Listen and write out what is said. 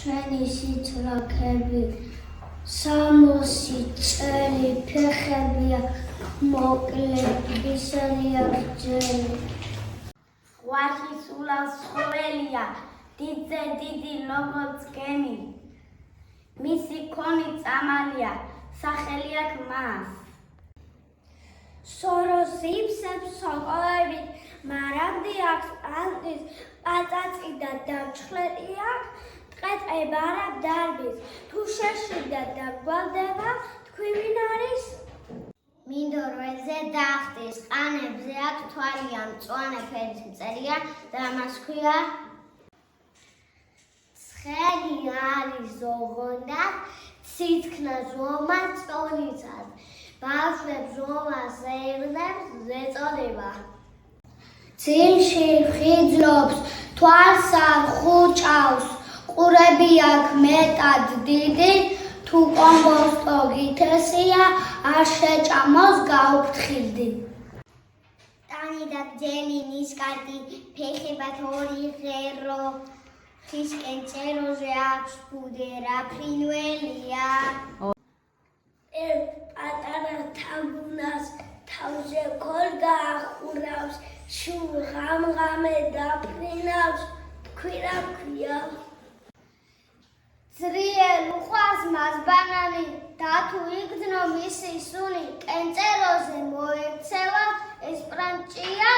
ჩვენი სიცრაქები, სამოსი წელი ფეხებია, მოკლე ისრია გრძელი. ზღვაში სულავს ცხოველია, დიდზე დიდი როგორც გემი. მისი ქონი წამალია, სახელი აქვს მას. სოროს იფსებს სოკოებით, მარაგდი აქვს ალყის, პაწაწი და დამჩხლეტი აქვს, ტყეტყება არა დარბის, თუ შეშლიდა და გვალდება, თქვი ვინ არის? მინდორვეზე დახტის, ყანებზე აქვს თვალია, მწვანე ფერის მწერია და მას ქვია ცხენი არის ოღონდ, ციტქნა ზომა წონიცას, ბავშვებს ზომას ეღნებს ზეწოდება. წილში ხიძლობს, თვალს არ ხუჭავს, ყურები აქვს მეტად დიდი, თუ კომბოსტო გითესია, არ შეჭამოს გაუფრთხილდი. ტანი და გძელი ნისკარტი, ფეხებად ორი ღერო, ხისკენ წეროზე აქვს ბუდერა ფრინველია. ერთ პატარა თაგუნას თავზე ქოლგა ახურავს, შურ ღამღამე დაფრინავს, თქვი რა ქვია? ძლიერ უყვარს მას ბანანი და თუ იგრძნო მისი სუნი, კენწეროზე მოექცევა ესპრანჭია